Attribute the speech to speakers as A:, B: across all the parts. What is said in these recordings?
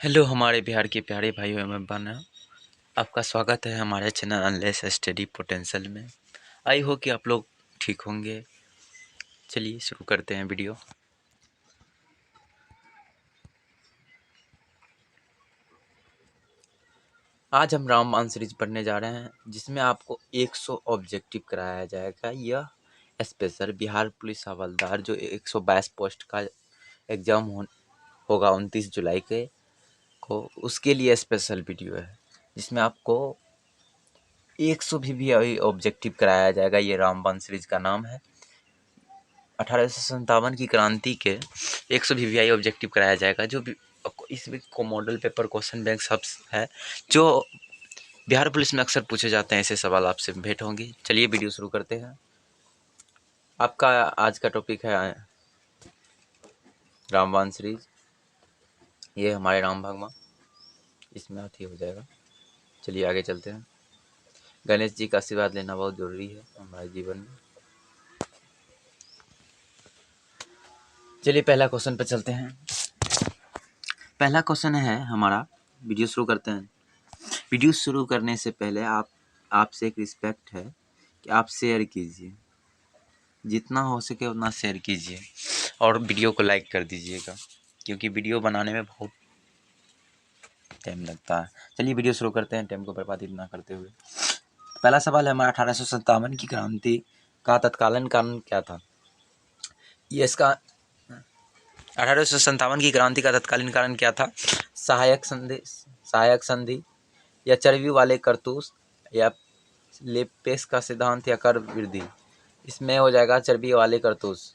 A: Hello हमारे बिहार के प्यारे भाइयों एवं बहनों, आपका स्वागत है हमारे चैनल अनलेस स्टडी पोटेंशियल में। आई हो कि आप लोग ठीक होंगे। चलिए शुरू करते हैं वीडियो। आज हम रामबाण सीरीज पढ़ने जा रहे हैं, जिसमें आपको 100 ऑब्जेक्टिव कराया जाएगा। यह स्पेशल बिहार पुलिस हवलदार जो 122 पोस्ट का एग्जाम होगा 29 जुलाई को उसके लिए स्पेशल वीडियो है, जिसमें आपको 100 भी ऑब्जेक्टिव कराया जाएगा। ये रामबाण सीरीज का नाम है। 1857 की क्रांति के 100 VVI ऑब्जेक्टिव कराया जाएगा, जो इस वीक को मॉडल पेपर क्वेश्चन बैंक सब है, जो बिहार पुलिस में अक्सर पूछे जाते हैं। ऐसे सवाल आपसे भेंट होंगे। चलिए वीडियो शुरू करते हैं। आपका आज का टॉपिक है रामबाण सीरीज। ये हमारे राम भगवान, इसमें अथी हो जाएगा। चलिए आगे चलते हैं। गणेश जी का आशीर्वाद लेना बहुत जरूरी है हमारे जीवन में। चलिए पहला क्वेश्चन पर चलते हैं। पहला क्वेश्चन है हमारा। वीडियो शुरू करते हैं। वीडियो शुरू करने से पहले आपसे एक रिस्पेक्ट है कि आप शेयर कीजिए, जितना हो सके उतना शेयर कीजिए और वीडियो को लाइक कर दीजिएगा, क्योंकि वीडियो बनाने में बहुत टाइम लगता है। चलिए वीडियो शुरू करते हैं, टाइम को बर्बाद ना करते हुए। पहला सवाल है हमारा, 1857 की क्रांति का तत्कालीन कारण क्या था? ये इसका 1857 की क्रांति का तत्कालीन कारण क्या था? सहायक संधि या चर्बी वाले करतूस या लेपेस का सिद्धांत या कर वृद्धि। इसमें हो जाएगा चर्बी वाले करतूस।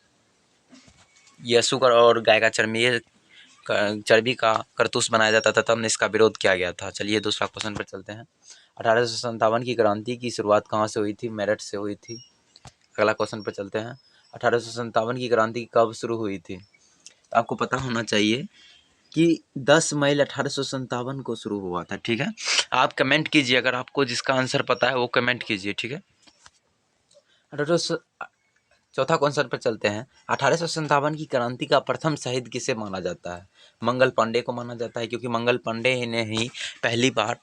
A: यह शुगर और गाय का चर्बी का करतूस बनाया जाता था, तब इसका विरोध किया गया था। चलिए दूसरा क्वेश्चन पर चलते हैं। 1857 की क्रांति की शुरुआत कहाँ से हुई थी? मेरठ से हुई थी। अगला क्वेश्चन पर चलते हैं। 1857 की क्रांति कब शुरू हुई थी? तो आपको पता होना चाहिए कि 10 मई 1857 को शुरू हुआ था। ठीक है, आप कमेंट कीजिए, अगर आपको जिसका आंसर पता है वो कमेंट कीजिए। ठीक है। चौथा क्वेश्चन पर चलते हैं। 1857 की क्रांति का प्रथम शहीद किसे माना जाता है? मंगल पांडे को माना जाता है, क्योंकि मंगल पांडे ने ही पहली बार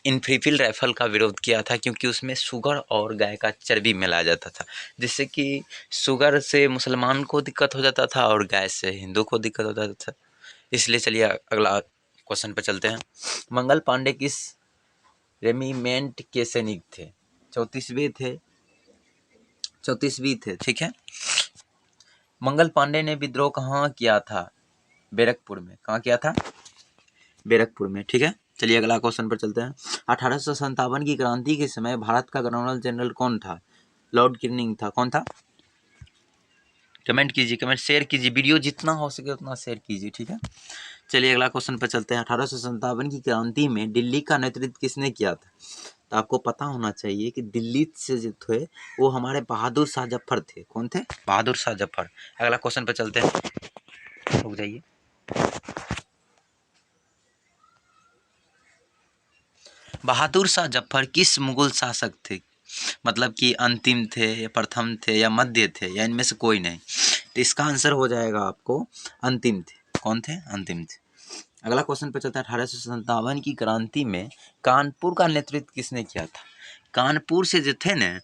A: इन्फिल राइफल का विरोध किया था, क्योंकि उसमें शुगर और गाय का चर्बी मिलाया जाता था, जिससे कि शुगर से मुसलमान को दिक्कत हो जाता था और गाय से हिंदू को दिक्कत हो जाता था। इसलिए चलिए अगला क्वेश्चन पर चलते हैं। मंगल पांडे किस रेजिमेंट के सैनिक थे? 34वीं थे। ठीक है। मंगल पांडे ने विद्रोह कहाँ किया था? बैरकपुर में। कहाँ किया था? बैरकपुर में। ठीक है। चलिए अगला क्वेश्चन पर चलते हैं। 1857 की क्रांति के समय भारत का गवर्नर जनरल कौन था? लॉर्ड किर्निंग था। कौन था? कमेंट कीजिए, कमेंट शेयर कीजिए, वीडियो जितना हो सके उतना शेयर कीजिए। ठीक है। चलिए अगला क्वेश्चन पर चलते हैं। 1857 की क्रांति में दिल्ली का नेतृत्व किसने किया था? तो आपको पता होना चाहिए कि दिल्ली से जो थे वो हमारे बहादुर शाह जफर थे। कौन थे? बहादुर शाह जफर। अगला क्वेश्चन पर चलते हैं। रुक जाइए। बहादुर शाह जफर किस मुगल शासक थे? मतलब कि अंतिम थे या प्रथम थे या मध्य थे या इनमें से कोई नहीं। तो इसका आंसर हो जाएगा आपको अंतिम थे। कौन थे? अंतिम थे। अगला क्वेश्चन पे चलता है। 1857 की क्रांति में कानपुर का नेतृत्व किसने किया था? कानपुर से जो थे ना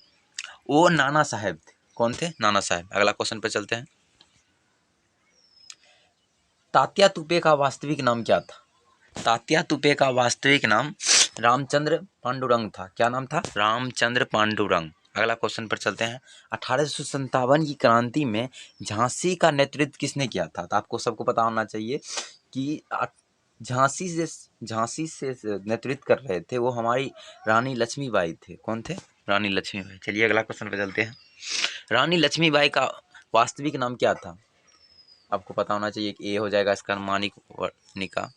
A: वो नाना साहेब थे। कौन थे? नाना साहेब। अगला क्वेश्चन पे चलते हैं। तात्या तोपे का वास्तविक नाम क्या था? तात्या तोपे का वास्तविक नाम रामचंद्र पांडुरंग था। क्या नाम था? रामचंद्र पांडुरंग। अगला क्वेश्चन पर चलते हैं। 1857 की क्रांति में झांसी का नेतृत्व किसने किया था? तो आपको सबको पता होना चाहिए कि झांसी से नेतृत्व कर रहे थे वो हमारी रानी लक्ष्मीबाई थे। कौन थे? रानी लक्ष्मीबाई। चलिए अगला क्वेश्चन पे चलते हैं। रानी लक्ष्मीबाई का वास्तविक नाम क्या था? आपको पता होना चाहिए कि ये हो जाएगा इसका मानिका।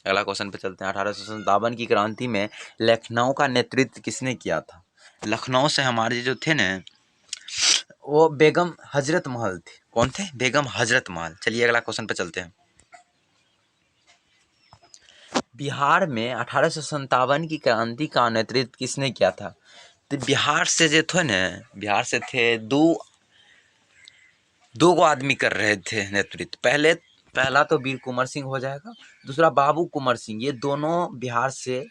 A: अगला क्वेश्चन पे चलते हैं। 1857 की क्रांति में लखनऊ का नेतृत्व किसने किया था? लखनऊ से हमारे जो थे ना वो बेगम हजरत महल थे। कौन थे? बेगम हजरत महल। चलिए अगला क्वेश्चन पे चलते हैं। बिहार में 1857 की क्रांति का नेतृत्व किसने किया था? तो बिहार से जो थे ना, बिहार से थे दो गो आदमी कर रहे थे नेतृत्व। पहले पहला तो वीर कुंवर सिंह हो जाएगा, दूसरा बाबू कुंवर सिंह। ये दोनों बिहार से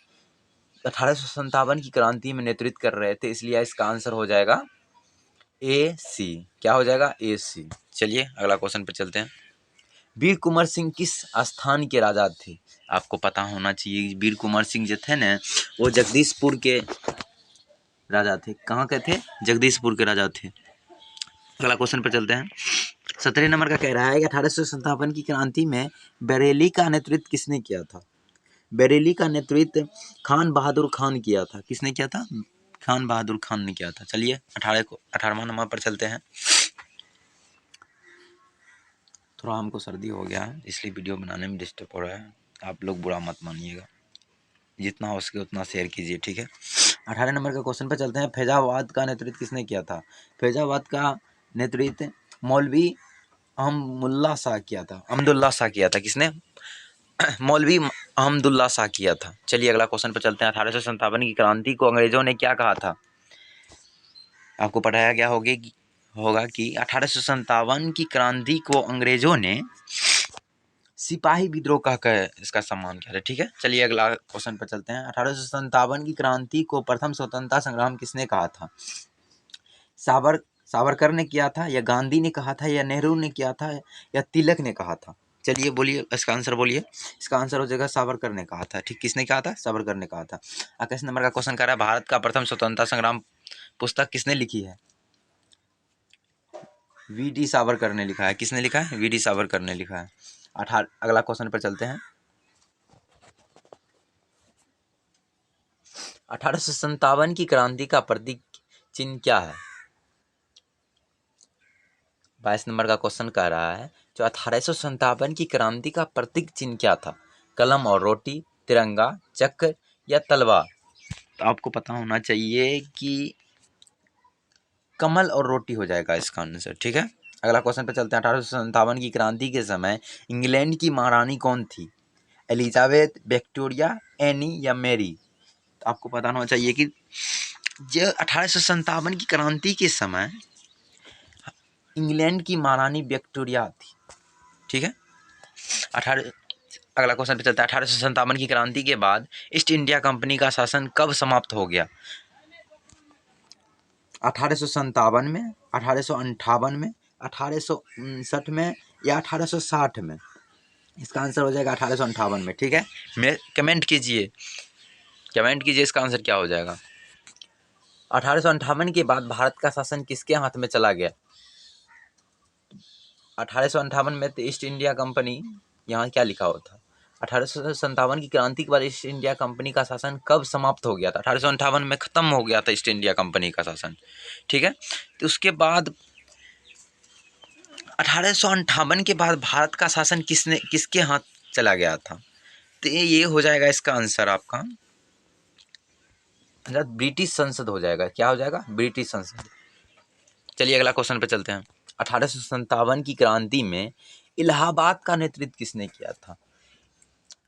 A: 1857 की क्रांति में नेतृत्व कर रहे थे, इसलिए इसका आंसर हो जाएगा ए सी। क्या हो जाएगा? ए सी। चलिए अगला क्वेश्चन पर चलते हैं। वीर कुंवर सिंह किस स्थान के राजा थे? आपको पता होना चाहिए। वीर कुंवर सिंह जो थे ना, वो जगदीशपुर के राजा थे। कहाँ के थे? जगदीशपुर के राजा थे। अगला क्वेश्चन पर चलते हैं। 17 नंबर का कह रहा है कि 1857 की क्रांति में बरेली का नेतृत्व किसने किया था? बरेली का नेतृत्व खान बहादुर खान किया था। किसने किया था? खान बहादुर खान ने किया था। चलिए 18वां नंबर पर चलते हैं। थोड़ा हमको सर्दी हो गया है, इसलिए वीडियो बनाने में डिस्टर्ब हो रहा है, आप लोग बुरा मत मानिएगा। जितना हो सके उतना शेयर कीजिए, ठीक है। 18 नंबर के क्वेश्चन पर चलते हैं। फैजाबाद का नेतृत्व किसने किया था? फैजाबाद का नेतृत्व मौलवी अहमदुल्ला शाह किया था। अहमदुल्ला शाह किया था। किसने? मौलवी अहमदुल्ला शाह किया था। चलिए अगला क्वेश्चन पर चलते हैं। 1857 की क्रांति को अंग्रेजों ने क्या कहा था? आपको पढ़ाया गया होगा कि 1857 की क्रांति को अंग्रेजों ने सिपाही विद्रोह कहकर इसका सम्मान किया था, ठीक है। चलिए अगला क्वेश्चन पर चलते हैं। 1857 की क्रांति को प्रथम स्वतंत्रता संग्राम किसने कहा था? सावरकर ने किया था, या गांधी ने कहा था, या नेहरू ने किया था, या तिलक ने कहा था? चलिए बोलिए इसका आंसर बोलिए। इसका आंसर हो जाएगा सावरकर ने कहा था, ठीक। किसने कहा था? सावरकर ने कहा था। 21 नंबर का क्वेश्चन कर रहा है, भारत का प्रथम स्वतंत्रता संग्राम पुस्तक किसने लिखी है? वी.डी. सावरकर ने लिखा है। किसने लिखा है? वी.डी. सावरकर ने लिखा है। अगला क्वेश्चन पर चलते हैं। 1857 की क्रांति का प्रतीक चिन्ह क्या है? 22 नंबर का क्वेश्चन कह रहा है, जो 1857 की क्रांति का प्रतीक चिन्ह क्या था? कलम और रोटी, तिरंगा, चक्र, या तलवार? तो आपको पता होना चाहिए कि कमल और रोटी हो जाएगा इसका आंसर, ठीक है। अगला क्वेश्चन पे चलते हैं। 1857 की क्रांति के समय इंग्लैंड की महारानी कौन थी? एलिजाबेथ, विक्टोरिया, एनी, या मैरी? तो आपको पता होना चाहिए कि जो 1857 की क्रांति के समय इंग्लैंड की महारानी विक्टोरिया थी, ठीक है। अगला क्वेश्चन पे चलता है। 1857 की क्रांति के बाद ईस्ट इंडिया कंपनी का शासन कब समाप्त हो गया? 1857 में, 1858 में, 1859 में, या 1860 में? इसका आंसर हो जाएगा 1858 में, ठीक है। मैं कमेंट कीजिए इसका आंसर क्या हो जाएगा। 1858 के बाद भारत का शासन किसके हाथ में चला गया? 1858 में तो ईस्ट इंडिया कंपनी, यहाँ क्या लिखा हुआ था? 1857 की क्रांति के बाद ईस्ट इंडिया कंपनी का शासन कब समाप्त हो गया था? 1858 में खत्म हो गया था ईस्ट इंडिया कंपनी का शासन, ठीक है। तो उसके बाद 1858 के बाद भारत का शासन किसके हाथ चला गया था? तो ये हो जाएगा इसका आंसर आपका ब्रिटिश संसद हो जाएगा। क्या हो जाएगा? ब्रिटिश संसद। चलिए अगला क्वेश्चन पे चलते हैं। 1857 की क्रांति में इलाहाबाद का नेतृत्व किसने किया था?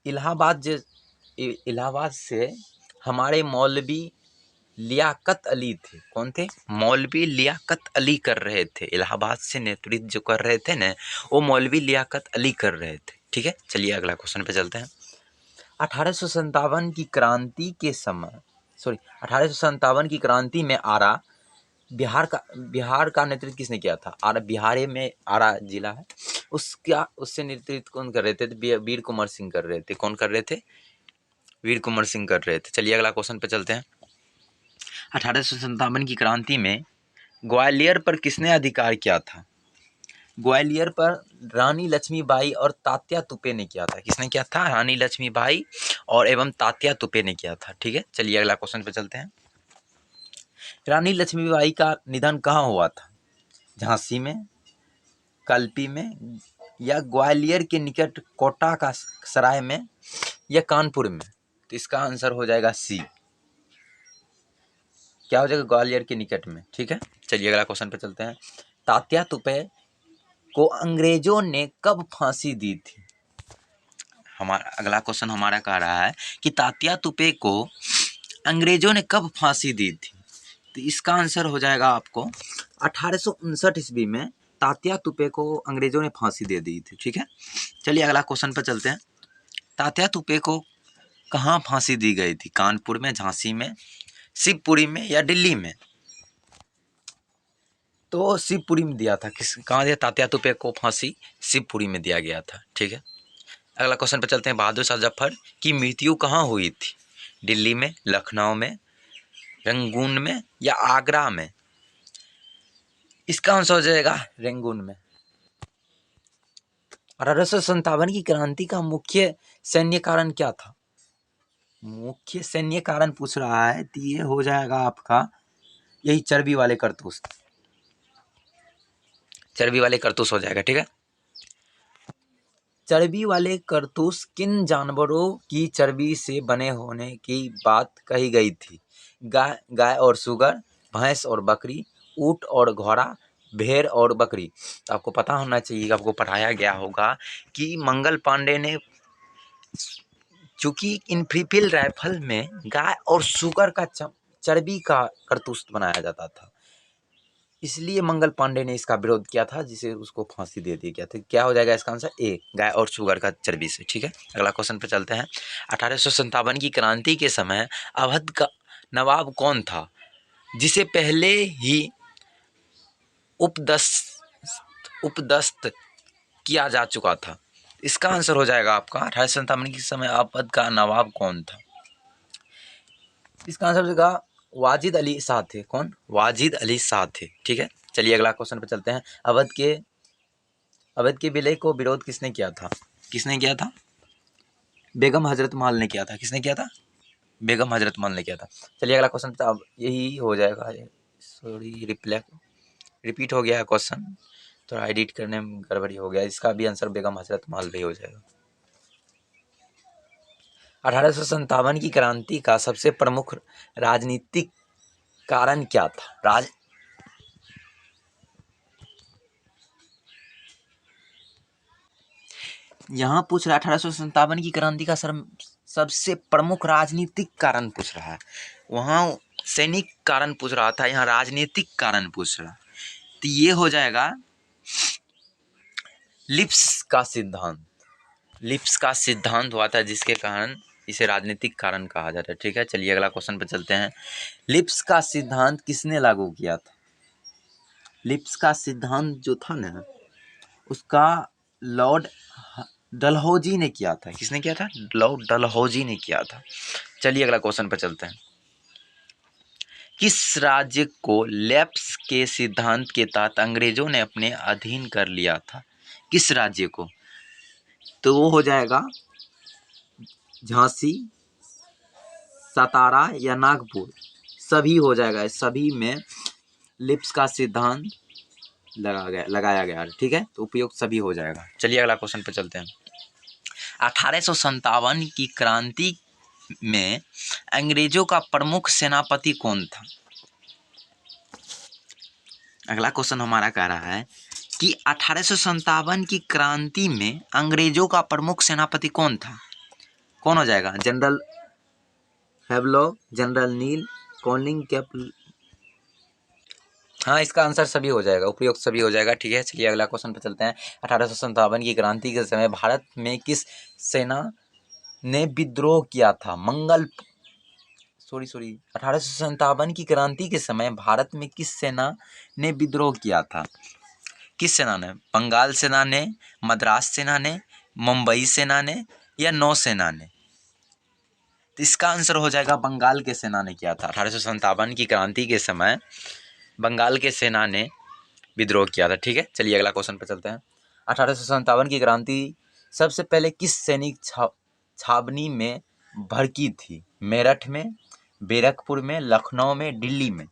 A: इलाहाबाद से हमारे मौलवी लियाकत अली थे। कौन थे? मौलवी लियाकत अली कर रहे थे। इलाहाबाद से नेतृत्व जो कर रहे थे ना, वो मौलवी लियाकत अली कर रहे थे, ठीक है। चलिए अगला क्वेश्चन पे चलते हैं। 1857 की क्रांति के समय 1857 की क्रांति में बिहार का नेतृत्व किसने किया था? बिहार में आरा जिला है, उससे नेतृत्व कौन कर रहे थे? वीर कुंवर सिंह कर रहे थे। कौन कर रहे थे? वीर कुंवर सिंह कर रहे थे। चलिए अगला क्वेश्चन पे चलते हैं। 1857 की क्रांति में ग्वालियर पर किसने अधिकार किया था? ग्वालियर पर रानी लक्ष्मीबाई और तात्या तोपे ने किया था। किसने किया था? रानी लक्ष्मीबाई और एवं तात्या तोपे ने किया था, ठीक है। चलिए अगला क्वेश्चन पे चलते हैं। रानी लक्ष्मीबाई का निधन कहाँ हुआ था? झांसी में, कल्पी में, या ग्वालियर के निकट कोटा का सराय में, या कानपुर में? तो इसका आंसर हो जाएगा सी। क्या हो जाएगा? ग्वालियर के निकट में, ठीक है। चलिए अगला क्वेश्चन पे चलते हैं। तात्या तोपे को अंग्रेजों ने कब फांसी दी थी? हमारा अगला क्वेश्चन हमारा कह रहा है कि तात्या तोपे को अंग्रेजों ने कब फांसी दी थी? तो इसका आंसर हो जाएगा आपको 1859 ईस्वी में तात्या टोपे को अंग्रेजों ने फांसी दे दी थी। ठीक है, चलिए अगला क्वेश्चन पर चलते हैं। तात्या टोपे को कहाँ फांसी दी गई थी? कानपुर में, झांसी में, शिवपुरी में या दिल्ली में? तो शिवपुरी में दिया था। कहाँ दिया? तात्या टोपे को फांसी शिवपुरी में दिया गया था। ठीक है, अगला क्वेश्चन पर चलते हैं। बहादुर शाह जफर की मृत्यु कहाँ हुई थी? दिल्ली में, लखनऊ में, रंगून में या आगरा में? इसका आंसर हो जाएगा रंगून में। 1857 की क्रांति का मुख्य सैन्य कारण क्या था? मुख्य सैन्य कारण पूछ रहा है तो ये हो जाएगा आपका यही चर्बी वाले करतूस। चर्बी वाले करतूस हो जाएगा। ठीक है, चर्बी वाले करतूस किन जानवरों की चर्बी से बने होने की बात कही गई थी? गाय और सुगर, भैंस और बकरी, ऊंट और घोड़ा, भेड़ और बकरी। तो आपको पता होना चाहिए, आपको पढ़ाया गया होगा कि मंगल पांडे ने, चूंकि इन्फिल राइफल में गाय और सुगर का चर्बी का करतूस बनाया जाता था, इसलिए मंगल पांडे ने इसका विरोध किया था, जिसे उसको फांसी दे दी गया था। क्या हो जाएगा इसका आंसर? ए, गाय और सुगर का चर्बी से। ठीक है, अगला क्वेश्चन पे चलते हैं। 1857 की क्रांति के समय अवध का नवाब कौन था, जिसे पहले ही उपदस्थ किया जा चुका था? इसका आंसर हो जाएगा आपका 1857 के समय अवध का नवाब कौन था? इसका आंसर हो जाएगा वाजिद अली शाह थे। कौन? वाजिद अली शाह थे। ठीक है, चलिए अगला क्वेश्चन पे चलते हैं। अवध के विलय को विरोध किसने किया था? किसने किया था? बेगम हजरत महल ने किया था। किसने किया था? बेगम हजरत महल ने किया था। चलिए अगला क्वेश्चन, अब यही हो जाएगा। सॉरी, रिपीट हो गया है क्वेश्चन, थोड़ा एडिट करने में गड़बड़ी हो गया। इसका भी आंसर बेगम हजरत महल भी हो जाएगा। 1857 की क्रांति का सबसे प्रमुख राजनीतिक कारण क्या था? यहाँ पूछ रहा है 1857 की क्रांति का सबसे प्रमुख राजनीतिक कारण पूछ रहा है। वहाँ सैनिक कारण पूछ रहा था, यहाँ राजनीतिक कारण पूछ रहा। तो ये हो जाएगा लिप्स का सिद्धांत। लिप्स का सिद्धांत हुआ था, जिसके कारण इसे राजनीतिक कारण कहा जाता है। ठीक है, चलिए अगला क्वेश्चन पर चलते हैं। लिप्स का सिद्धांत किसने लागू किया था? लिप्स का सिद्धांत जो था ना, उसका लॉर्ड डलहौजी ने किया था। किसने किया था? लॉर्ड डलहौजी ने किया था। चलिए अगला क्वेश्चन पर चलते हैं। किस राज्य को लेप्स के सिद्धांत के तहत अंग्रेजों ने अपने अधीन कर लिया था? किस राज्य को? तो वो हो जाएगा झांसी, सतारा या नागपुर। सभी हो जाएगा, सभी में लिप्स का सिद्धांत लगाया गया। ठीक है, तो उपयोग सभी हो जाएगा। चलिए अगला क्वेश्चन पे चलते हैं। 1857 की क्रांति में अंग्रेजों का प्रमुख सेनापति कौन था? अगला क्वेश्चन हमारा कह रहा है कि 1857 की क्रांति में अंग्रेजों का प्रमुख सेनापति कौन था? कौन हो जाएगा? जनरल हैवलॉक, जनरल नील, कॉलिंग कैप। हाँ, इसका आंसर सभी हो जाएगा, उपयुक्त सभी हो जाएगा। ठीक है, चलिए अगला क्वेश्चन पर चलते हैं। 1857 की क्रांति के समय भारत में किस सेना ने विद्रोह किया था? 1857 की क्रांति के समय भारत में किस सेना ने विद्रोह किया था? किस सेना ने? बंगाल सेना ने, मद्रास सेना ने, मुंबई सेना ने या नौसेना ने? तो इसका आंसर हो जाएगा बंगाल के सेना ने किया था। 1857 की क्रांति के समय बंगाल के सेना ने विद्रोह किया था। ठीक है, चलिए अगला क्वेश्चन पर चलते हैं। 1857 की क्रांति सबसे पहले किस सैनिक छावनी में भड़की थी? मेरठ में, बैरकपुर में, लखनऊ में, दिल्ली में?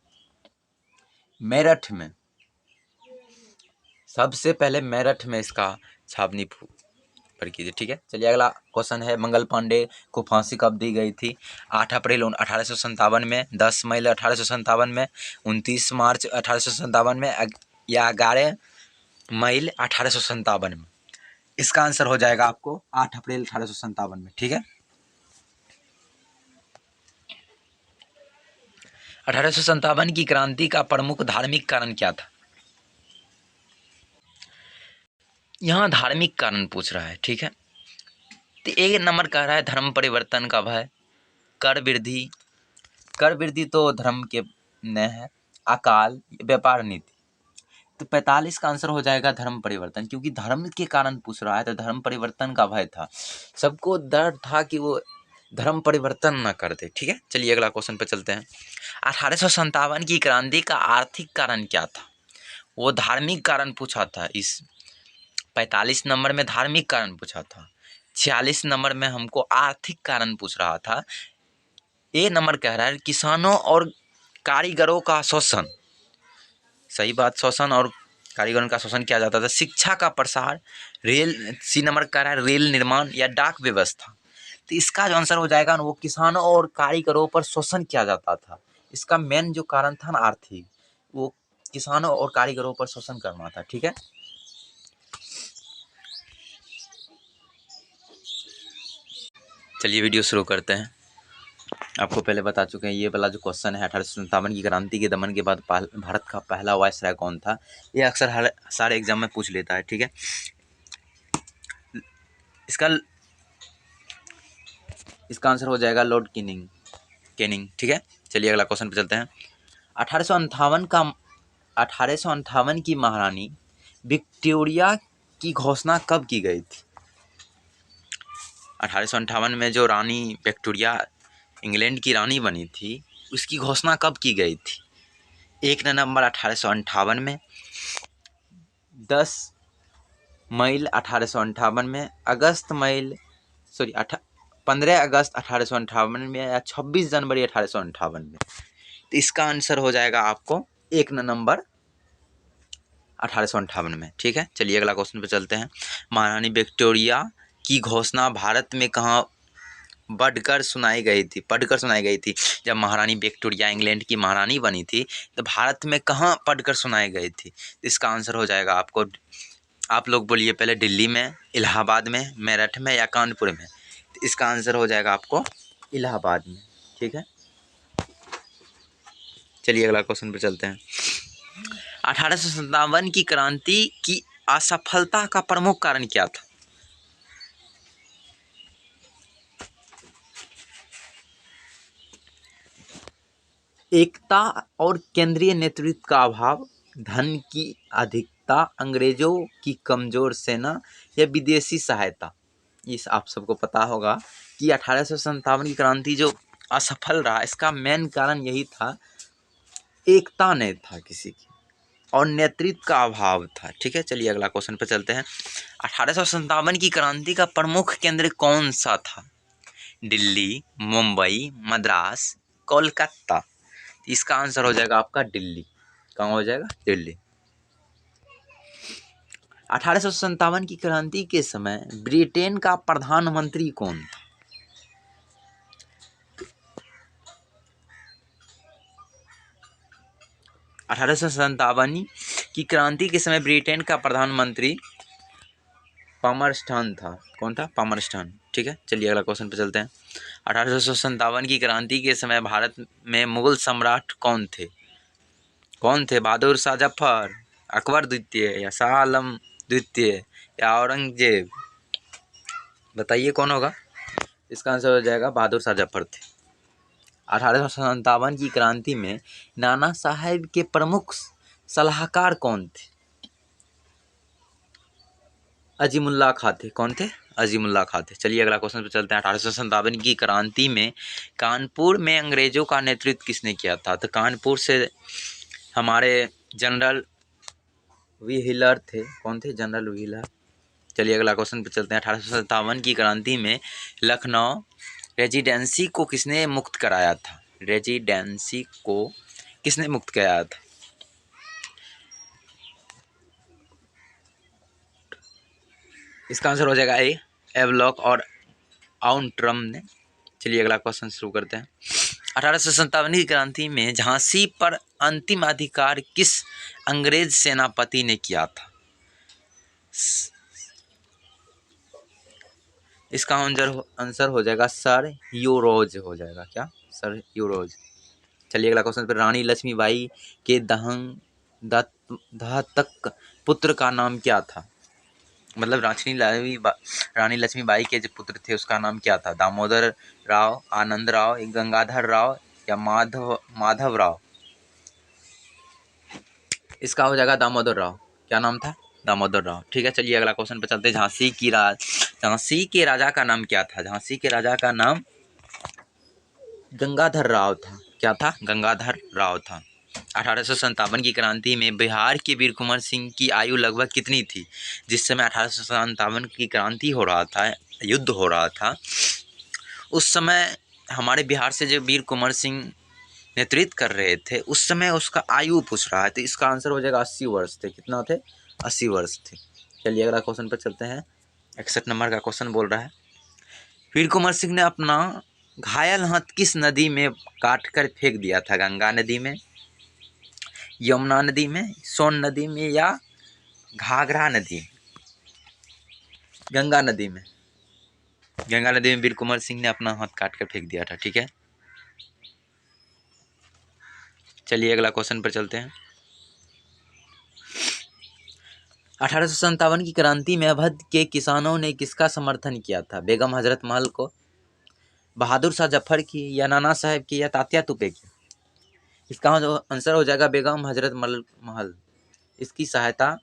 A: मेरठ में, सबसे पहले मेरठ में इसका छावनी भड़की थी। ठीक है, चलिए अगला क्वेश्चन है। मंगल पांडे को फांसी कब दी गई थी? 8 अप्रैल 1857 में, 10 मई 1857 में, 29 मार्च 1857 में या 11 मई 1857 में? इसका आंसर हो जाएगा आपको 8 अप्रैल 1857 में। ठीक है, 1857 की क्रांति का प्रमुख धार्मिक कारण क्या था? यहाँ धार्मिक कारण पूछ रहा है, ठीक है। तो एक नंबर कह रहा है धर्म परिवर्तन का भय, कर वृद्धि, कर वृद्धि तो धर्म के न है, अकाल, व्यापार नीति। तो 45 का आंसर हो जाएगा धर्म परिवर्तन, क्योंकि धर्म के कारण पूछ रहा है तो धर्म परिवर्तन का भय था, सबको डर था कि वो धर्म परिवर्तन ना कर दे, ठीक है। चलिए अगला क्वेश्चन पे चलते हैं। 1857 की क्रांति का आर्थिक कारण क्या था? वो धार्मिक कारण पूछा था, इस 45 नंबर में धार्मिक कारण पूछा था, 46 नंबर में हमको आर्थिक कारण पूछ रहा था। ए नंबर कह रहा है किसानों और कारीगरों का शोषण, सही बात, शोषण और कारीगरों का शोषण किया जाता था। शिक्षा का प्रसार, रेल, सी नंबर कह रहा है रेल निर्माण या डाक व्यवस्था। तो इसका जो आंसर हो जाएगा ना, वो किसानों और कारीगरों पर शोषण किया जाता था। इसका मेन जो कारण था ना आर्थिक, वो किसानों और कारीगरों पर शोषण करना था, ठीक है। चलिए वीडियो शुरू करते हैं। आपको पहले बता चुके हैं, ये वाला जो क्वेश्चन है 1857 की क्रांति के दमन के बाद भारत का पहला वायसराय कौन था, ये अक्सर हर सारे एग्जाम में पूछ लेता है, ठीक है। इसका आंसर हो जाएगा लॉर्ड कैनिंग, ठीक है। चलिए अगला क्वेश्चन पे चलते हैं। 1858 की महारानी विक्टोरिया की घोषणा कब की गई थी? 1858 में जो रानी विक्टोरिया इंग्लैंड की रानी बनी थी, उसकी घोषणा कब की गई थी? एक नवंबर 1858 में, 10 मई 1858 में, 15 अगस्त 1858 में, या 26 जनवरी 1858 में। तो इसका आंसर हो जाएगा आपको 1 नवंबर 1858 में, ठीक है। चलिए अगला क्वेश्चन पे चलते हैं। महारानी विक्टोरिया की घोषणा भारत में कहाँ पढ़कर सुनाई गई थी? जब महारानी विक्टोरिया इंग्लैंड की महारानी बनी थी, तो भारत में कहाँ पढ़कर सुनाई गई थी? इसका आंसर हो जाएगा आपको, आप लोग बोलिए पहले, दिल्ली में, इलाहाबाद में, मेरठ में या कानपुर में। तो इसका आंसर हो जाएगा आपको इलाहाबाद में, ठीक है। चलिए अगला क्वेश्चन पे चलते हैं। 1857 की क्रांति की असफलता का प्रमुख कारण क्या था? एकता और केंद्रीय नेतृत्व का अभाव, धन की अधिकता, अंग्रेजों की कमजोर सेना या विदेशी सहायता। इस आप सबको पता होगा कि 1857 की क्रांति जो असफल रहा, इसका मेन कारण यही था, एकता नहीं था किसी की और नेतृत्व का अभाव था, ठीक है। चलिए अगला क्वेश्चन पर चलते हैं। 1857 की क्रांति का प्रमुख केंद्र कौन सा था? दिल्ली, मुंबई, मद्रास, कोलकाता। इसका आंसर हो जाएगा आपका दिल्ली। कहाँ हो जाएगा? दिल्ली। 1857 की क्रांति के समय ब्रिटेन का प्रधानमंत्री कौन था? अठारह सौ सत्तावन की क्रांति के समय ब्रिटेन का प्रधानमंत्री पामरस्टन था। कौन था? पामरस्टन, ठीक है। चलिए अगला क्वेश्चन पे चलते हैं। 1857 की क्रांति के समय भारत में मुगल सम्राट कौन थे? बहादुर शाह जफर, अकबर द्वितीय, या शाह आलम द्वितीय, या औरंगजेब। बताइए कौन होगा? इसका आंसर हो जाएगा बहादुर शाह जफर थे। 1857 की क्रांति में नाना साहेब के प्रमुख सलाहकार कौन थे? अजीमुल्ला खां थे। कौन थे? अजीमुल्ला खां थे। चलिए अगला क्वेश्चन पे चलते हैं। 1857 की क्रांति में कानपुर में अंग्रेजों का नेतृत्व किसने किया था? तो कानपुर से हमारे जनरल व्हीलर थे। कौन थे? General wheeler. चलिए अगला क्वेश्चन पे चलते हैं। 1857 की क्रांति में लखनऊ रेजिडेंसी को किसने मुक्त कराया था? रेजिडेंसी को किसने मुक्त कराया था? इसका आंसर हो जाएगा ए, एवलॉक और आउंट्रम ने। चलिए अगला क्वेश्चन शुरू करते हैं। 1857 की क्रांति में झांसी पर अंतिम अधिकार किस अंग्रेज सेनापति ने किया था? इसका आंसर हो जाएगा सर यूरोज हो जाएगा। क्या? Sir euros. चलिए अगला क्वेश्चन पर रानी लक्ष्मीबाई के दहतक पुत्र का नाम क्या था? मतलब रानी लक्ष्मीबाई के जो पुत्र थे उसका नाम क्या था? दामोदर राव, आनंद राव, गंगाधर राव या माधव राव? इसका हो जाएगा दामोदर राव। क्या नाम था? दामोदर राव। ठीक है, चलिए अगला क्वेश्चन पे चलते हैं। झांसी के राजा का नाम क्या था? झांसी के राजा का नाम गंगाधर राव था। क्या था? गंगाधर राव था। 1857 की क्रांति में बिहार के वीर कुंवर सिंह की आयु लगभग कितनी थी? जिस समय 1857 की क्रांति हो रहा था, युद्ध हो रहा था, उस समय हमारे बिहार से जो वीर कुंवर सिंह नेतृत्व कर रहे थे, उस समय उसका आयु पूछ रहा है, तो इसका आंसर हो जाएगा 80 वर्ष थे। कितना थे? 80 वर्ष थे। चलिए अगला क्वेश्चन पर चलते हैं। 61 नंबर का क्वेश्चन बोल रहा है, वीर कुंवर सिंह ने अपना घायल हाथ किस नदी में काट कर फेंक दिया था? गंगा नदी में, यमुना नदी में, सोन नदी में या घाघरा नदी? गंगा नदी में। गंगा नदी में वीर कुंवर सिंह ने अपना हाथ काट कर फेंक दिया था। ठीक है, चलिए अगला क्वेश्चन पर चलते हैं। 1857 की क्रांति में अवध के किसानों ने किसका समर्थन किया था? बेगम हजरत महल को, बहादुर शाह जफर की, या नाना साहब की, या तात्या तोपे की? इसका आंसर हो जाएगा बेगम हजरत महल। इसकी सहायता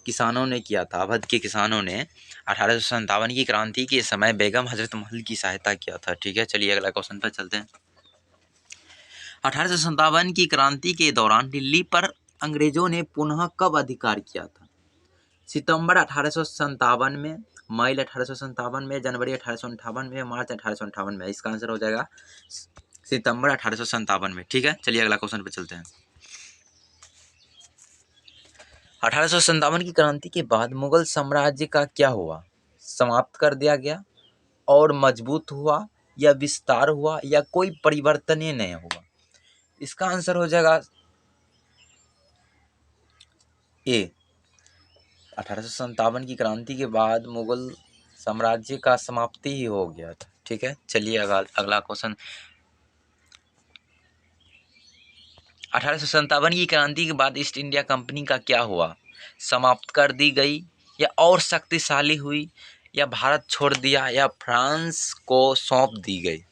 A: किसानों ने किया था। अवध के किसानों ने 1857 की क्रांति के समय बेगम हजरत महल की सहायता किया था। ठीक है, चलिए अगला क्वेश्चन पर चलते हैं। 1857 की क्रांति के दौरान दिल्ली पर अंग्रेजों ने पुनः कब अधिकार किया था? सितंबर 1857 में, मई 1857 में, जनवरी 1858 में, मार्च 1858 में? इसका आंसर हो जाएगा सितंबर 1857 में। ठीक है, चलिए अगला क्वेश्चन पे चलते हैं। 1857 की क्रांति के बाद मुगल साम्राज्य का क्या हुआ? समाप्त कर दिया गया, और मजबूत हुआ, या विस्तार हुआ, या कोई परिवर्तन ही नहीं हुआ? इसका आंसर हो जाएगा ए। 1857 की क्रांति के बाद मुगल साम्राज्य का समाप्ति ही हो गया था। ठीक है, चलिए अगला क्वेश्चन। 1857 की क्रांति के बाद ईस्ट इंडिया कंपनी का क्या हुआ? समाप्त कर दी गई, या और शक्तिशाली हुई, या भारत छोड़ दिया, या फ्रांस को सौंप दी गई?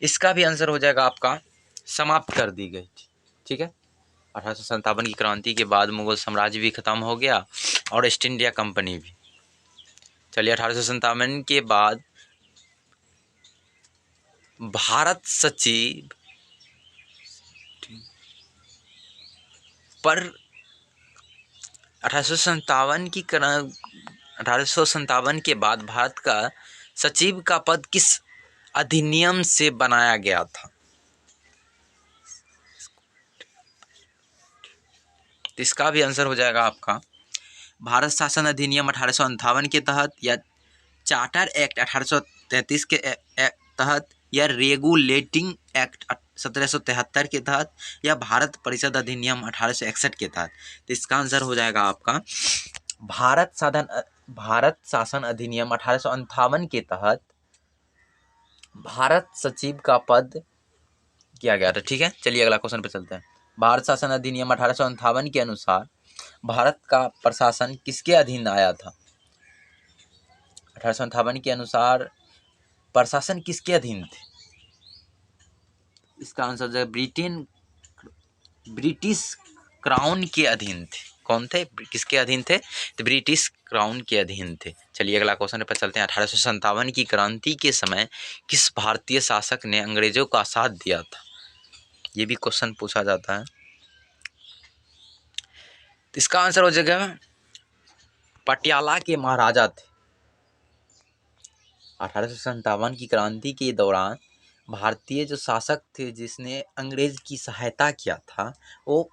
A: इसका भी आंसर हो जाएगा आपका समाप्त कर दी गई। ठीक है, 1857 की क्रांति के बाद मुगल साम्राज्य भी खत्म हो गया और ईस्ट इंडिया कंपनी भी। चलिए, 1857 के बाद भारत सचिव पर 1857 के बाद भारत का सचिव का पद किस अधिनियम से बनाया गया था? तो इसका भी आंसर हो जाएगा आपका भारत शासन अधिनियम 1858 के तहत, या चार्टर एक्ट 1833 के तहत, या रेगुलेटिंग एक्ट 1773 के तहत, या भारत परिषद अधिनियम 1861 के तहत? तो इसका आंसर हो जाएगा आपका भारत शासन अधिनियम 1858 के तहत भारत सचिव का पद किया गया था। ठीक है, चलिए अगला क्वेश्चन पे चलते हैं। भारत शासन अधिनियम 1858 के अनुसार भारत का प्रशासन किसके अधीन आया था? 1858 के अनुसार प्रशासन किसके अधीन थे? इसका आंसर जो ब्रिटिश क्राउन के अधीन थे। कौन थे? किसके अधीन थे? तो ब्रिटिश क्राउन के अधीन थे। चलिए अगला क्वेश्चन पर चलते हैं। 1857 की क्रांति के समय किस भारतीय शासक ने अंग्रेजों का साथ दिया था? ये भी क्वेश्चन पूछा जाता है। तो इसका आंसर हो जाएगा पटियाला के महाराजा थे। 1857 की क्रांति के दौरान भारतीय जो शासक थे जिसने अंग्रेज की सहायता किया था, वो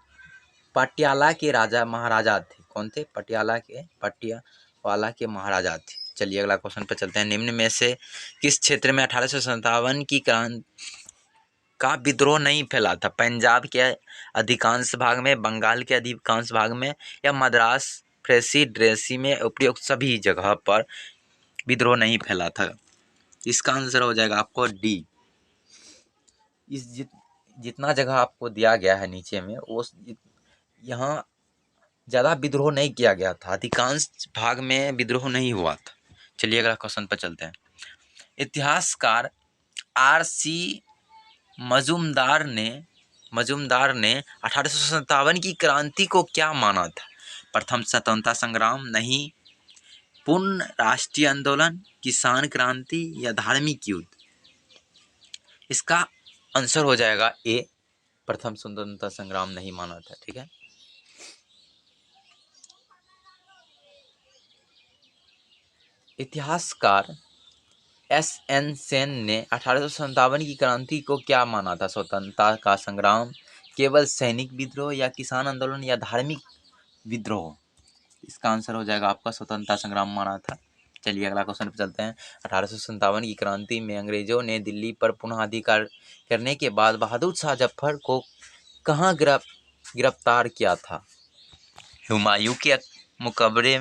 A: पटियाला के महाराजा थे। कौन थे? पटियाला के महाराजा थे। चलिए अगला क्वेश्चन पर चलते हैं। निम्न में से किस क्षेत्र में 1857 की क्रांति का विद्रोह नहीं फैला था? पंजाब के अधिकांश भाग में, बंगाल के अधिकांश भाग में, या मद्रास प्रेसिडेंसी में? उपयुक्त सभी जगह पर विद्रोह नहीं फैला था। इसका आंसर हो जाएगा आपको डी। जितना जगह आपको दिया गया है नीचे में, वो यहाँ ज़्यादा विद्रोह नहीं किया गया था, अधिकांश भाग में विद्रोह नहीं हुआ था। चलिए अगला क्वेश्चन पर चलते हैं। इतिहासकार R.C. मजूमदार ने 1857 की क्रांति को क्या माना था? प्रथम स्वतंत्रता संग्राम, नहीं, पूर्ण राष्ट्रीय आंदोलन, किसान क्रांति या धार्मिक युद्ध? इसका आंसर हो जाएगा ए, प्रथम स्वतंत्रता संग्राम नहीं माना था। ठीक है, इतिहासकार S.N. सेन ने 1857 की क्रांति को क्या माना था? स्वतंत्रता का संग्राम, केवल सैनिक विद्रोह या किसान आंदोलन या धार्मिक विद्रोह? इसका आंसर हो जाएगा आपका स्वतंत्रता संग्राम माना था। चलिए अगला क्वेश्चन पर चलते हैं। 1857 की क्रांति में अंग्रेजों ने दिल्ली पर पुनः अधिकार करने के बाद बहादुर शाह जफर को कहाँ गिरफ्तार किया था? हुमायूं के मकबरे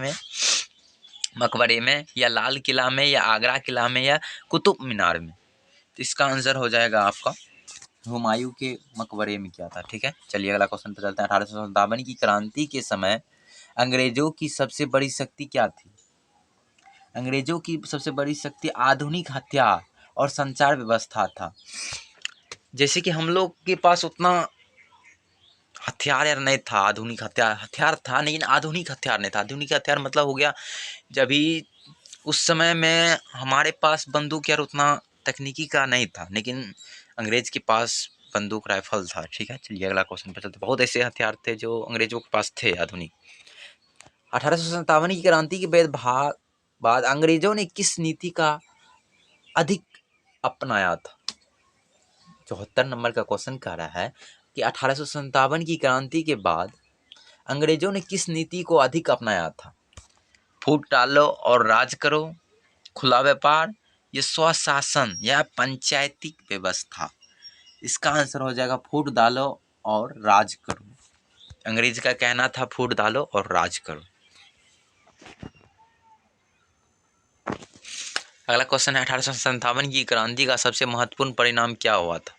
A: में या लाल किला में या आगरा किला में या कुतुब मीनार में? इसका आंसर हो जाएगा आपका हुमायूं के मकबरे में किया था। ठीक है, चलिए अगला क्वेश्चन पर चलते हैं। 1857 की क्रांति के समय अंग्रेजों की सबसे बड़ी शक्ति क्या थी? अंग्रेजों की सबसे बड़ी शक्ति आधुनिक हथियार और संचार व्यवस्था था। जैसे कि हम लोग के पास उतना हथियार यार नहीं था, आधुनिक हथियार था लेकिन आधुनिक हथियार नहीं था। आधुनिक हथियार मतलब हो गया जब भी उस समय में हमारे पास बंदूक यार उतना तकनीकी का नहीं था, लेकिन अंग्रेज के पास बंदूक राइफल था। ठीक है, चलिए अगला क्वेश्चन पर चलते। बहुत ऐसे हथियार थे जो अंग्रेजों के पास थे आधुनिक। 1857 की क्रांति के बाद अंग्रेजों ने किस नीति का अधिक अपनाया था? 74 नंबर का क्वेश्चन कह रहा है कि 1857 की क्रांति के बाद अंग्रेजों ने किस नीति को अधिक अपनाया था? फूट डालो और राज करो, खुला व्यापार, ये स्वशासन या पंचायती व्यवस्था? इसका आंसर हो जाएगा फूट डालो और राज करो। अंग्रेज का कहना था फूट डालो और राज करो। अगला क्वेश्चन है 1857 की क्रांति का सबसे महत्वपूर्ण परिणाम क्या हुआ था?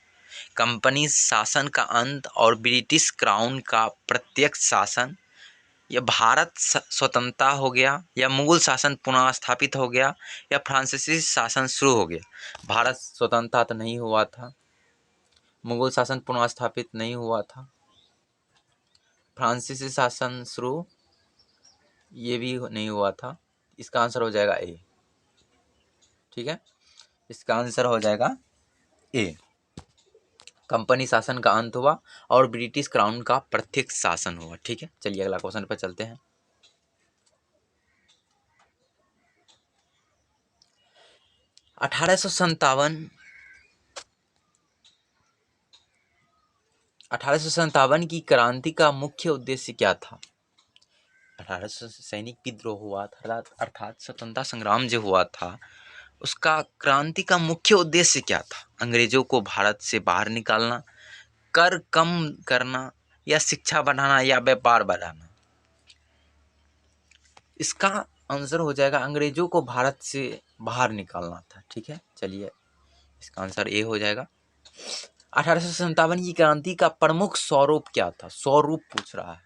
A: कंपनी शासन का अंत और ब्रिटिश क्राउन का प्रत्यक्ष शासन, या भारत स्वतंत्रता हो गया, या मुगल शासन पुनः स्थापित हो गया, या फ्रांसीसी शासन शुरू हो गया? भारत स्वतंत्रता तो नहीं हुआ था, मुगल शासन पुनः स्थापित नहीं हुआ था, फ्रांसीसी शासन शुरू ये भी नहीं हुआ था। इसका आंसर हो जाएगा ए। ठीक है, इसका आंसर हो जाएगा ए, कंपनी शासन का अंत हुआ और ब्रिटिश क्राउन का प्रत्यक्ष शासन हुआ। ठीक है, चलिए अगला क्वेश्चन पर चलते हैं। 1857 की क्रांति का मुख्य उद्देश्य क्या था? 1800 सैनिक विद्रोह हुआ था, अर्थात स्वतंत्रता संग्राम जो हुआ था उसका क्रांति का मुख्य उद्देश्य क्या था? अंग्रेजों को भारत से बाहर निकालना, कर कम करना, या शिक्षा बढ़ाना, या व्यापार बढ़ाना? इसका आंसर हो जाएगा अंग्रेजों को भारत से बाहर निकालना था। ठीक है, चलिए इसका आंसर ए हो जाएगा। 1857 की क्रांति का प्रमुख स्वरूप क्या था? स्वरूप पूछ रहा है।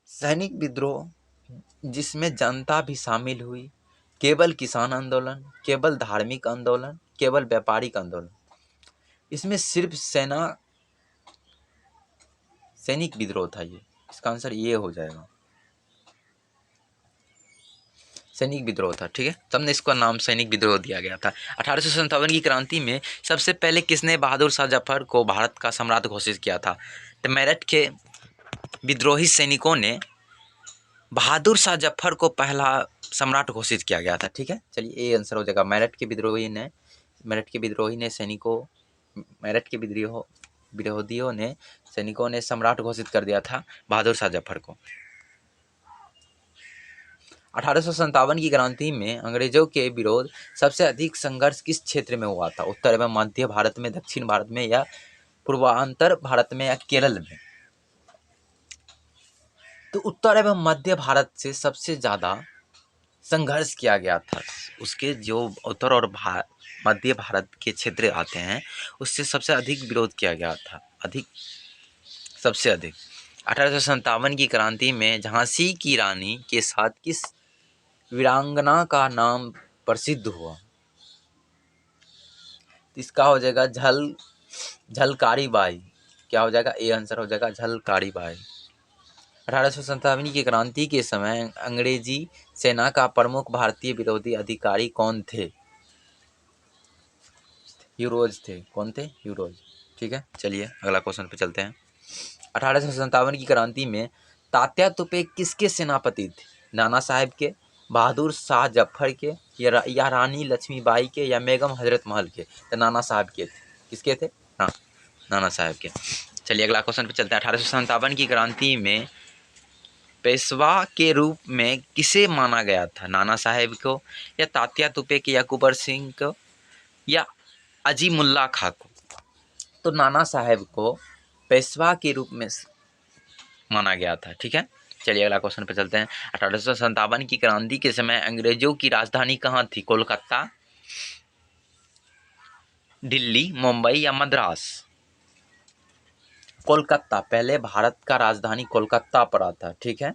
A: सैनिक विद्रोह जिसमें जनता भी शामिल हुई, केवल किसान आंदोलन, केवल धार्मिक आंदोलन, केवल व्यापारिक आंदोलन? इसमें सिर्फ सैनिक विद्रोह था ये। इसका आंसर ये हो जाएगा, सैनिक विद्रोह था। ठीक है, तब ने इसका नाम सैनिक विद्रोह दिया गया था। 1857 की क्रांति में सबसे पहले किसने बहादुर शाह जफर को भारत का सम्राट घोषित किया था? तो मेरठ के विद्रोही सैनिकों ने बहादुर शाह जफर को पहला सम्राट घोषित किया गया था। ठीक है, चलिए ये आंसर हो जाएगा। मेरठ के विद्रोही ने सैनिकों ने सम्राट घोषित कर दिया था बहादुर शाह जफर को। 1857 की क्रांति में अंग्रेजों के विरोध सबसे अधिक संघर्ष किस क्षेत्र में हुआ था? उत्तर एवं मध्य भारत में, दक्षिण भारत में, या पूर्वांतर भारत में, या केरल में? तो उत्तर एवं मध्य भारत से सबसे ज़्यादा संघर्ष किया गया था। उसके जो उत्तर और मध्य भारत के क्षेत्र आते हैं उससे सबसे अधिक विरोध किया गया था, सबसे अधिक। 1857 की क्रांति में झांसी की रानी के साथ किस वीरांगना का नाम प्रसिद्ध हुआ? इसका हो जाएगा झलकारी बाई। क्या हो जाएगा? ए आंसर हो जाएगा झलकारी बाई। 1857 की क्रांति के समय अंग्रेजी सेना का प्रमुख भारतीय विरोधी अधिकारी कौन थे? यूरोज थे। कौन थे? यूरोज। ठीक है, चलिए अगला क्वेश्चन पे चलते हैं। 1857 की क्रांति में तात्या तोपे किसके सेनापति थे? नाना साहब के, बहादुर शाह जफर के, या रानी लक्ष्मीबाई के, या बेगम हजरत महल के? तो नाना साहब के थे। किसके थे? हाँ, नाना साहब के। चलिए अगला क्वेश्चन पे चलते हैं। 1857 की क्रांति में पेशवा के रूप में किसे माना गया था? नाना साहब को, या तात्या तोपे के, या कुंवर सिंह को, या अजीमुल्ला खां को? तो नाना साहब को पेशवा के रूप में माना गया था। ठीक है, चलिए अगला क्वेश्चन पे चलते हैं। 1857 की क्रांति के समय अंग्रेजों की राजधानी कहाँ थी? कोलकाता, दिल्ली, मुंबई, या मद्रास? कोलकाता। पहले भारत का राजधानी कोलकाता पड़ा था। ठीक है,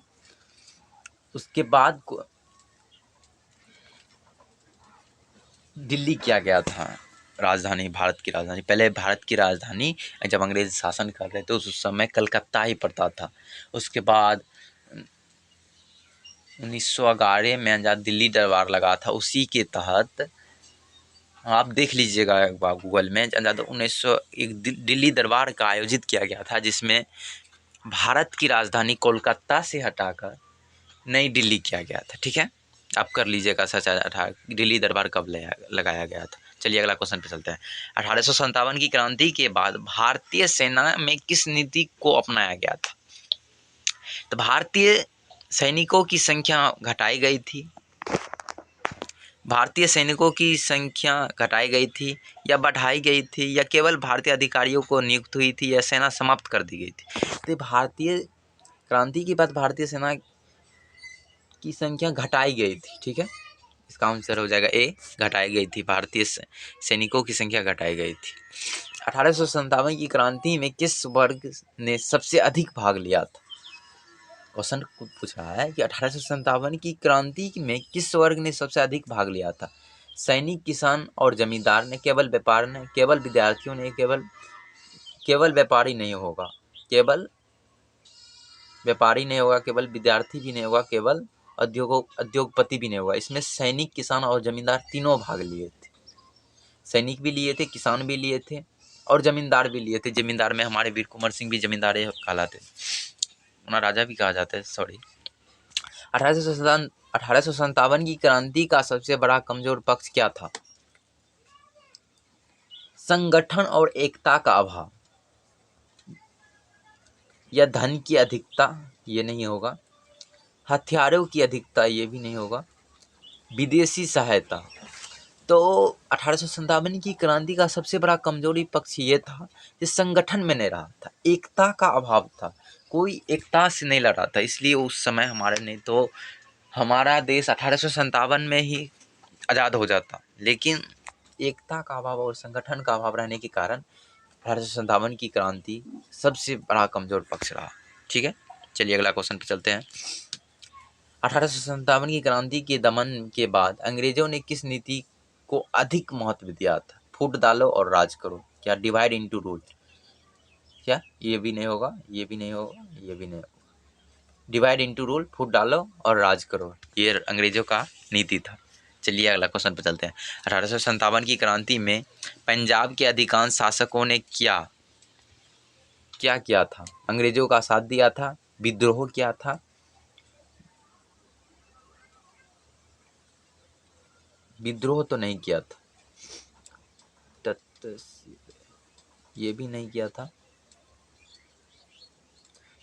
A: उसके बाद दिल्ली किया गया था राजधानी, भारत की राजधानी। पहले भारत की राजधानी जब अंग्रेज शासन कर रहे थे उस समय कलकत्ता ही पड़ता था। उसके बाद 1911 में जहाँ दिल्ली दरबार लगा था उसी के तहत आप देख लीजिएगा एक बार गूगल में, ज़्यादा 1901 दिल्ली दरबार का आयोजित किया गया था जिसमें भारत की राजधानी कोलकाता से हटाकर नई दिल्ली किया गया था। ठीक है, आप कर लीजिएगा सच। दिल्ली दरबार कब लगाया गया था? चलिए अगला क्वेश्चन पे चलते हैं। 1857 की क्रांति के बाद भारतीय सेना में किस नीति को अपनाया गया था? तो भारतीय सैनिकों की संख्या घटाई गई थी, भारतीय सैनिकों की संख्या घटाई गई थी या बढ़ाई गई थी, या केवल भारतीय अधिकारियों को नियुक्त हुई थी, या सेना समाप्त कर दी गई थी? तो भारतीय क्रांति के बाद भारतीय सेना की संख्या घटाई गई थी। ठीक है, इसका आंसर हो जाएगा ए, घटाई गई थी। भारतीय सैनिकों की संख्या घटाई गई थी। 1857 की क्रांति में किस वर्ग ने सबसे अधिक भाग लिया था? क्वेश्चन पूछ रहा है कि 1857 की क्रांति में किस वर्ग ने सबसे अधिक भाग लिया था? सैनिक, किसान और जमींदार ने, केवल व्यापार ने, केवल विद्यार्थियों ने, केवल व्यापारी नहीं होगा, केवल व्यापारी नहीं होगा, केवल विद्यार्थी भी नहीं होगा, केवल उद्योगपति भी नहीं होगा। इसमें सैनिक, किसान और जमींदार तीनों भाग लिए थे। सैनिक भी लिए थे, किसान भी लिए थे और जमींदार भी लिए थे। जमींदार में हमारे वीर कुंवर सिंह भी जमींदार कहलाते, उन्हें राजा भी कहा जाता है। सॉरी। 1857 की क्रांति का सबसे बड़ा कमजोर पक्ष क्या था? संगठन और एकता का अभाव, या धन की अधिकता, ये नहीं होगा, हथियारों की अधिकता, ये भी नहीं होगा, विदेशी सहायता। तो 1857 की क्रांति का सबसे बड़ा कमजोरी पक्ष ये था कि संगठन में नहीं रहा था, एकता का अभाव था, कोई एकता से नहीं लड़ा था। इसलिए उस समय हमारे, नहीं तो हमारा देश 1857 में ही आज़ाद हो जाता। लेकिन एकता का अभाव और संगठन का अभाव रहने के कारण 1857 की क्रांति सबसे बड़ा कमजोर पक्ष रहा। ठीक है, चलिए अगला क्वेश्चन पे चलते हैं। 1857 की क्रांति के दमन के बाद अंग्रेजों ने किस नीति को अधिक महत्व दिया था? फूट डालो और राज करो, क्या डिवाइड इनटू रूल? क्या ये भी नहीं होगा, ये भी नहीं होगा, ये भी नहीं होगा। डिवाइड इनटू रूल, फूट डालो और राज करो, ये अंग्रेजों का नीति था। चलिए अगला क्वेश्चन पे चलते हैं। 1857 की क्रांति में पंजाब के अधिकांश शासकों ने क्या किया था? अंग्रेजों का साथ दिया था, विद्रोह किया था, विद्रोह तो नहीं किया था, ये भी नहीं किया था,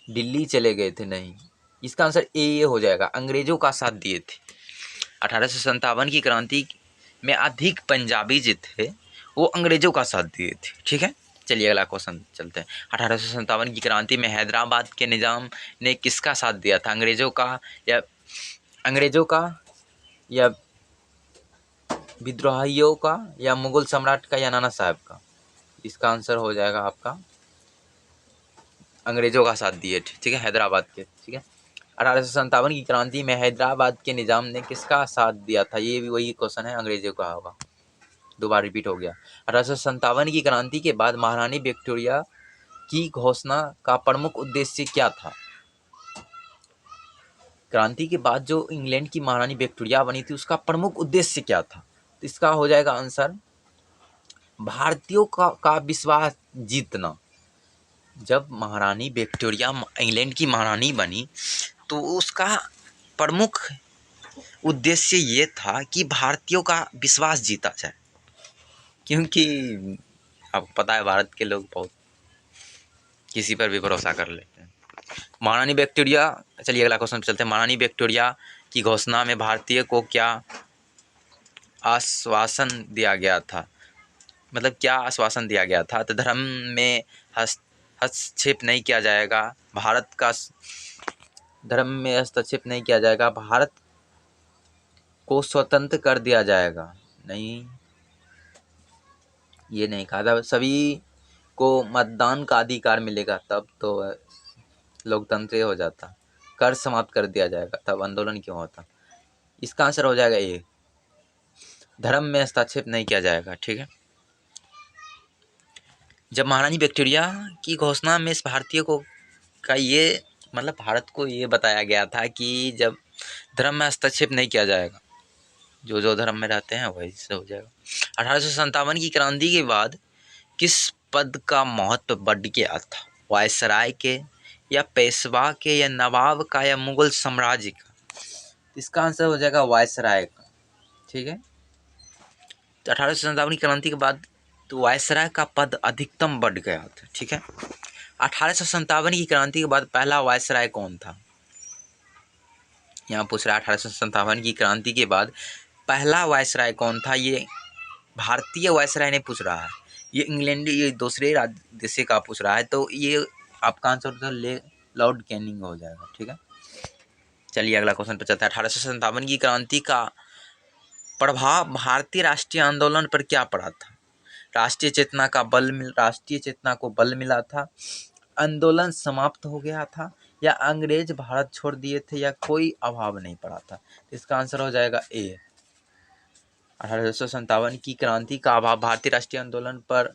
A: दिल्ली चले गए थे, नहीं। इसका आंसर ए हो जाएगा, अंग्रेजों का साथ दिए थे। 1857 की क्रांति में अधिक पंजाबी जो थे वो अंग्रेजों का साथ दिए थे। ठीक है, चलिए अगला क्वेश्चन चलते हैं। 1857 की क्रांति में हैदराबाद के निजाम ने किसका साथ दिया था? अंग्रेजों का या विद्रोहियों का, या मुगल सम्राट का, या नाना साहब का? इसका आंसर हो जाएगा आपका अंग्रेजों का साथ दिए थे, ठीक है, हैदराबाद के, ठीक है। 1857 की क्रांति में हैदराबाद के निजाम ने किसका साथ दिया था? ये भी वही क्वेश्चन है, अंग्रेजों का होगा, दोबारा रिपीट हो गया। 1857 की क्रांति के बाद महारानी विक्टोरिया की घोषणा का प्रमुख उद्देश्य क्या था? क्रांति के बाद जो इंग्लैंड की महारानी विक्टोरिया बनी थी उसका प्रमुख उद्देश्य क्या था? तो इसका हो जाएगा आंसर भारतीयों का विश्वास जीतना। जब महारानी विक्टोरिया इंग्लैंड की महारानी बनी तो उसका प्रमुख उद्देश्य ये था कि भारतीयों का विश्वास जीता जाए, क्योंकि आपको पता है भारत के लोग बहुत किसी पर भी भरोसा कर लेते हैं। महारानी विक्टोरिया, चलिए अगला क्वेश्चन पे चलते हैं। महारानी विक्टोरिया की घोषणा में भारतीय को क्या आश्वासन दिया गया था? मतलब क्या आश्वासन दिया गया था? तो धर्म में हस्तक्षेप नहीं किया जाएगा, भारत का धर्म में हस्तक्षेप नहीं किया जाएगा, भारत को स्वतंत्र कर दिया जाएगा, नहीं, ये नहीं कहा था। सभी को मतदान का अधिकार मिलेगा, तब तो लोकतंत्र हो जाता। कर समाप्त कर दिया जाएगा, तब आंदोलन क्यों होता? इसका आंसर हो जाएगा ए, धर्म में हस्तक्षेप नहीं किया जाएगा, ठीक है। जब महारानी विक्टोरिया की घोषणा में इस भारतीय को का ये मतलब भारत को ये बताया गया था कि जब धर्म में हस्तक्षेप नहीं किया जाएगा, जो जो धर्म में रहते हैं वही से हो जाएगा। 1857 की क्रांति के बाद किस पद का महत्व बढ़ गया था? वायसराय के या पेशवा के या नवाब का या मुगल साम्राज्य का? इसका आंसर हो जाएगा वायसराय का, ठीक है। तो 1857 की क्रांति के बाद तो वायसराय का पद अधिकतम बढ़ गया था, ठीक है। 1857 की क्रांति के बाद पहला वायसराय कौन था? यहाँ पूछ रहा है 1857 की क्रांति के बाद पहला वायसराय कौन था? ये भारतीय वायसराय ने पूछ रहा है, ये इंग्लैंड ये दूसरे देश का पूछ रहा है, तो ये आपका आंसर तो लॉर्ड कैनिंग हो जाएगा, ठीक है। चलिए अगला क्वेश्चन पे चलता है। 1857 की क्रांति का प्रभाव भारतीय राष्ट्रीय आंदोलन पर क्या पड़ा था? राष्ट्रीय चेतना को बल मिला था, आंदोलन समाप्त हो गया था, या अंग्रेज भारत छोड़ दिए थे, या कोई अभाव नहीं पड़ा था? इसका आंसर हो जाएगा ए, 1857 की क्रांति का अभाव भारतीय राष्ट्रीय आंदोलन पर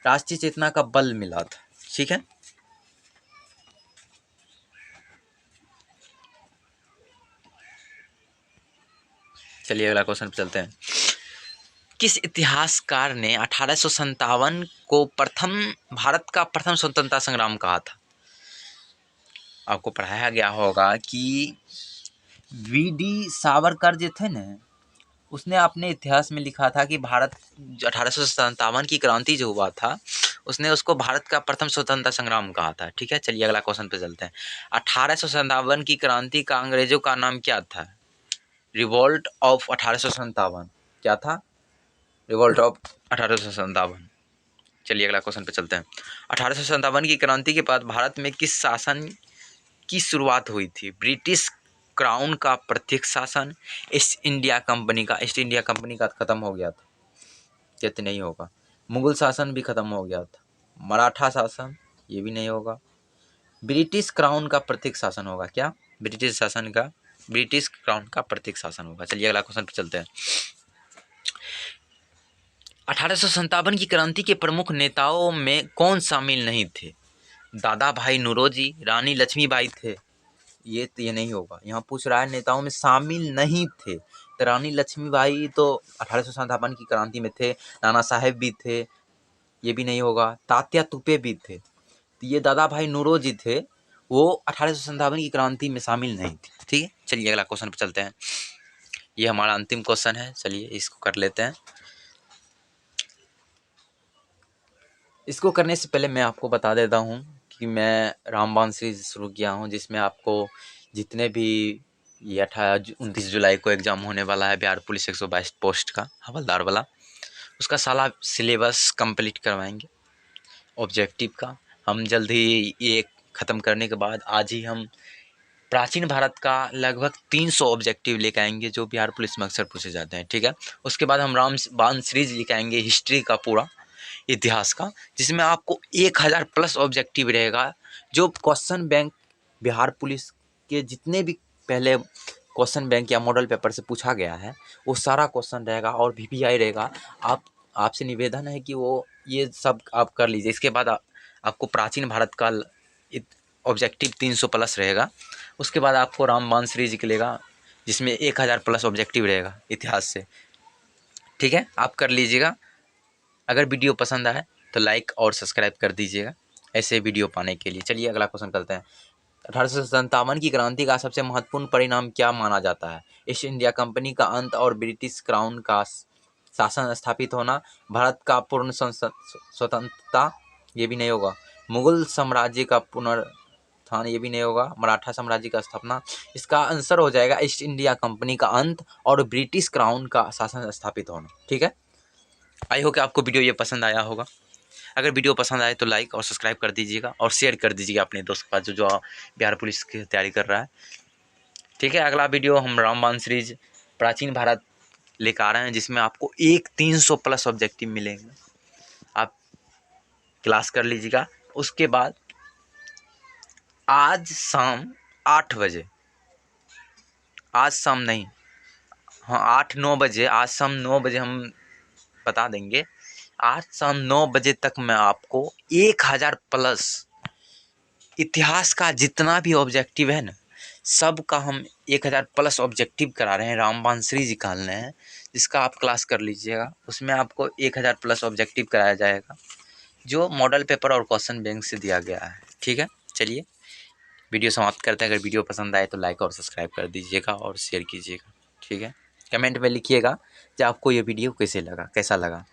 A: राष्ट्रीय चेतना का बल मिला था, ठीक है। चलिए अगला क्वेश्चन पे चलते हैं। किस इतिहासकार ने 1857 को भारत का प्रथम स्वतंत्रता संग्राम कहा था? आपको पढ़ाया गया होगा कि वीडी सावरकर जो थे ना, उसने अपने इतिहास में लिखा था कि भारत 1857 की क्रांति जो हुआ था उसने उसको भारत का प्रथम स्वतंत्रता संग्राम कहा था, ठीक है। चलिए अगला क्वेश्चन पे चलते हैं। 1857 की क्रांति का अंग्रेजों का नाम क्या था? रिवोल्ट ऑफ 1857 क्या था? Revolt of 1857। चलिए अगला क्वेश्चन पे चलते हैं। 1857 की क्रांति के बाद भारत में किस शासन की शुरुआत हुई थी? ब्रिटिश क्राउन का प्रत्यक्ष शासन, ईस्ट इंडिया कंपनी का खत्म हो गया था, ये तो नहीं होगा। मुगल शासन भी खत्म हो गया था, मराठा शासन ये भी नहीं होगा। ब्रिटिश क्राउन का प्रत्यक्ष शासन होगा क्या? ब्रिटिश क्राउन का प्रत्यक्ष शासन होगा। चलिए अगला क्वेश्चन पे चलते हैं। 1857 की क्रांति के प्रमुख नेताओं में कौन शामिल नहीं थे? दादा भाई नौरोजी, रानी लक्ष्मीबाई थे, ये नहीं होगा। यहाँ पूछ रहा है नेताओं में शामिल नहीं थे, तो रानी लक्ष्मीबाई तो 1857 की क्रांति में थे, नाना साहेब भी थे, ये भी नहीं होगा। तात्या तोपे भी थे, तो ये दादा भाई नौरोजी थे, वो 1857 की क्रांति में शामिल नहीं थे, ठीक है। चलिए अगला क्वेश्चन पे चलते हैं। ये हमारा अंतिम क्वेश्चन है, चलिए इसको कर लेते हैं। इसको करने से पहले मैं आपको बता देता हूँ कि मैं रामबाण सीरीज शुरू किया हूँ, जिसमें आपको जितने भी ये 29 जुलाई को एग्ज़ाम होने वाला है बिहार पुलिस 122 पोस्ट का हवलदार वाला, उसका सारा सिलेबस कंप्लीट करवाएंगे। ऑब्जेक्टिव का हम जल्द ही ये ख़त्म करने के बाद आज ही हम प्राचीन भारत का लगभग 300 ऑब्जेक्टिव लेकर आएंगे जो बिहार पुलिस में अक्सर पूछे जाते हैं, ठीक है। उसके बाद हम रामबाण सीरीज लेकर आएंगे हिस्ट्री का पूरा इतिहास का, जिसमें आपको 1000 प्लस ऑब्जेक्टिव रहेगा, जो क्वेश्चन बैंक बिहार पुलिस के जितने भी पहले क्वेश्चन बैंक या मॉडल पेपर से पूछा गया है वो सारा क्वेश्चन रहेगा और वीवीआई रहेगा। आपसे निवेदन है कि वो ये सब आप कर लीजिए। इसके बाद आपको प्राचीन भारत काल ऑब्जेक्टिव 300 प्लस रहेगा। उसके बाद आपको रामबाण सीरीज निकलेगा जिसमें 1000 प्लस ऑब्जेक्टिव रहेगा इतिहास से। ठीक है, आप कर लीजिएगा। अगर वीडियो पसंद आए तो लाइक और सब्सक्राइब कर दीजिएगा ऐसे वीडियो पाने के लिए। चलिए अगला क्वेश्चन करते हैं। 1857 की क्रांति का सबसे महत्वपूर्ण परिणाम क्या माना जाता है? ईस्ट इंडिया कंपनी का अंत और ब्रिटिश क्राउन का शासन स्थापित होना, भारत का पूर्ण स्वतंत्रता, ये भी नहीं होगा। मुगल साम्राज्य का पुनरुत्थान, ये भी नहीं होगा। मराठा साम्राज्य का स्थापना। इसका आंसर हो जाएगा ईस्ट इंडिया कंपनी का अंत और ब्रिटिश क्राउन का शासन स्थापित होना। ठीक है, आई होप कि आपको वीडियो ये पसंद आया होगा। अगर वीडियो पसंद आए तो लाइक और सब्सक्राइब कर दीजिएगा और शेयर कर दीजिएगा अपने दोस्त के पास जो बिहार पुलिस की तैयारी कर रहा है। ठीक है, अगला वीडियो हम रामबाण सीरीज प्राचीन भारत लेकर आ रहे हैं जिसमें आपको 300 प्लस ऑब्जेक्टिव मिलेंगे। आप क्लास कर लीजिएगा। उसके बाद आज शाम 8 बजे, आज शाम नहीं, हाँ 8-9 बजे, आज शाम 9 बजे हम बता देंगे। आज शाम 9 बजे तक मैं आपको 1000 प्लस इतिहास का जितना भी ऑब्जेक्टिव है ना, सब का हम 1000 प्लस ऑब्जेक्टिव करा रहे हैं। रामबाण सीरीज निकालने हैं जिसका आप क्लास कर लीजिएगा। उसमें आपको 1000 प्लस ऑब्जेक्टिव कराया जाएगा जो मॉडल पेपर और क्वेश्चन बैंक से दिया गया है। ठीक है, चलिए वीडियो समाप्त करते हैं। अगर वीडियो पसंद आए तो लाइक और सब्सक्राइब कर दीजिएगा और शेयर कीजिएगा। ठीक है, कमेंट में लिखिएगा कि आपको ये वीडियो कैसा लगा।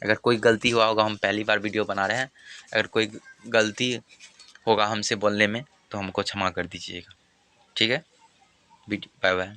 A: अगर कोई गलती हुआ होगा, हम पहली बार वीडियो बना रहे हैं, अगर कोई गलती होगा हमसे बोलने में तो हमको क्षमा कर दीजिएगा। ठीक है, बाय बाय।